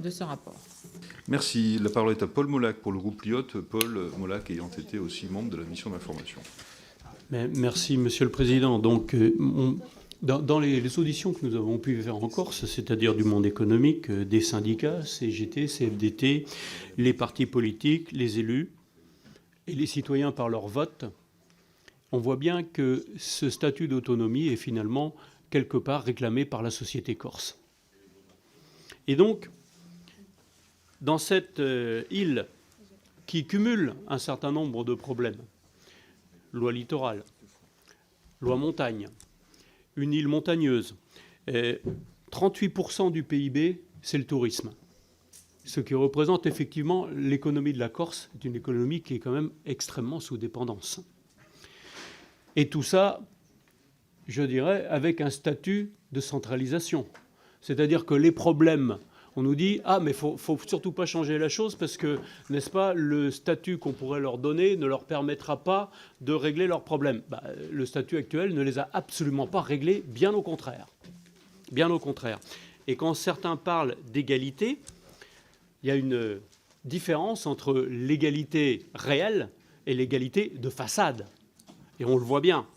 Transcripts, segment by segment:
de ce rapport. Merci. La parole est à Paul Molac pour le groupe Lyotte. Paul Molac ayant été aussi membre de la mission d'information. Merci, Monsieur le Président. Donc, dans les auditions que nous avons pu faire en Corse, c'est-à-dire du monde économique, des syndicats, CGT, CFDT, les partis politiques, les élus et les citoyens par leur vote, on voit bien que ce statut d'autonomie est finalement quelque part réclamé par la société corse. Et donc, dans cette île qui cumule un certain nombre de problèmes, loi littorale, loi montagne, une île montagneuse, 38% du PIB, c'est le tourisme. Ce qui représente effectivement l'économie de la Corse, est une économie qui est quand même extrêmement sous dépendance. Et tout ça, je dirais, avec un statut de centralisation. C'est-à-dire que les problèmes, on nous dit « Ah, mais il ne faut surtout pas changer la chose parce que, n'est-ce pas, le statut qu'on pourrait leur donner ne leur permettra pas de régler leurs problèmes. » Le statut actuel ne les a absolument pas réglés, bien au contraire. Bien au contraire. Et quand certains parlent d'égalité, il y a une différence entre l'égalité réelle et l'égalité de façade. Et on le voit bien.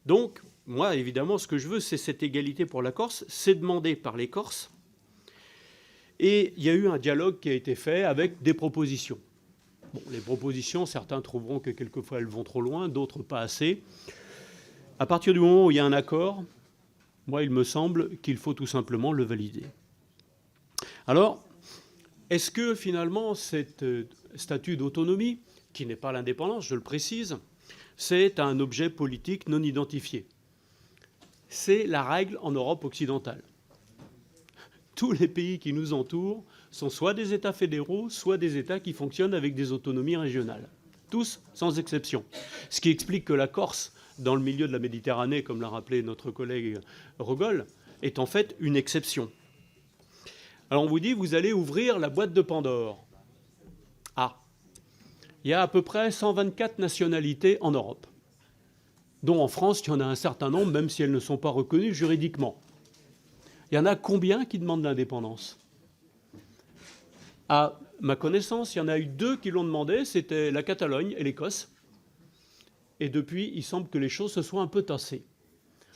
Donc, moi, évidemment, ce que je veux, c'est cette égalité pour la Corse. C'est demandé par les Corses. Et il y a eu un dialogue qui a été fait avec des propositions. Bon, les propositions, certains trouveront que quelquefois elles vont trop loin, d'autres pas assez. À partir du moment où il y a un accord, moi, il me semble qu'il faut tout simplement le valider. Alors, est-ce que finalement, cet statut d'autonomie, qui n'est pas l'indépendance, je le précise, c'est un objet politique non identifié? C'est la règle en Europe occidentale. Tous les pays qui nous entourent sont soit des États fédéraux, soit des États qui fonctionnent avec des autonomies régionales. Tous, sans exception. Ce qui explique que la Corse, dans le milieu de la Méditerranée, comme l'a rappelé notre collègue Rogol, est en fait une exception. Alors on vous dit, vous allez ouvrir la boîte de Pandore. Ah, il y a à peu près 124 nationalités en Europe, dont en France, il y en a un certain nombre, même si elles ne sont pas reconnues juridiquement. Il y en a combien qui demandent l'indépendance? À ma connaissance, il y en a eu 2 qui l'ont demandé, c'était la Catalogne et l'Écosse. Et depuis, il semble que les choses se soient un peu tassées.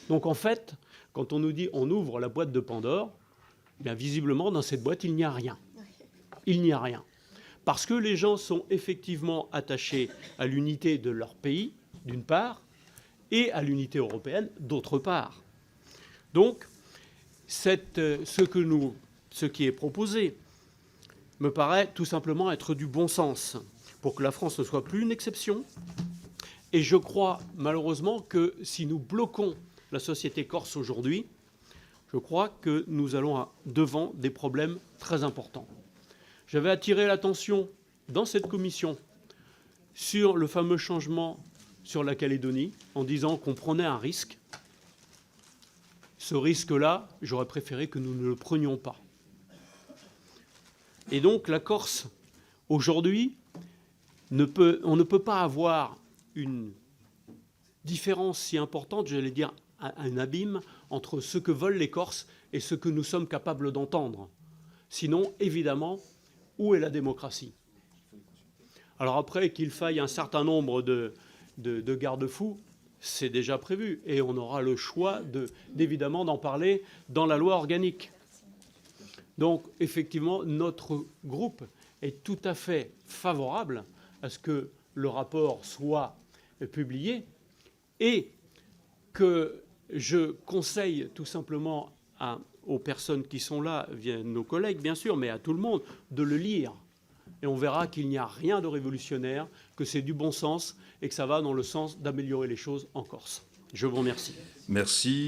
Donc en fait, quand on nous dit on ouvre la boîte de Pandore, bien visiblement, dans cette boîte, il n'y a rien. Il n'y a rien. Parce que les gens sont effectivement attachés à l'unité de leur pays, d'une part, et à l'unité européenne, d'autre part. Donc, ce qui est proposé me paraît tout simplement être du bon sens pour que la France ne soit plus une exception. Et je crois malheureusement que si nous bloquons la société corse aujourd'hui, je crois que nous allons devant des problèmes très importants. J'avais attiré l'attention dans cette commission sur le fameux changement sur la Calédonie en disant qu'on prenait un risque. Ce risque-là, j'aurais préféré que nous ne le prenions pas. Et donc la Corse, aujourd'hui, on ne peut pas avoir une différence si importante, j'allais dire un abîme, entre ce que veulent les Corses et ce que nous sommes capables d'entendre. Sinon, évidemment, où est la démocratie? Alors après, qu'il faille un certain nombre de garde-fous, c'est déjà prévu. Et on aura le choix, d'évidemment, d'en parler dans la loi organique. Donc, effectivement, notre groupe est tout à fait favorable à ce que le rapport soit publié et que je conseille tout simplement aux personnes qui sont là, nos collègues bien sûr, mais à tout le monde, de le lire. Et on verra qu'il n'y a rien de révolutionnaire, que c'est du bon sens et que ça va dans le sens d'améliorer les choses en Corse. Je vous remercie. Merci.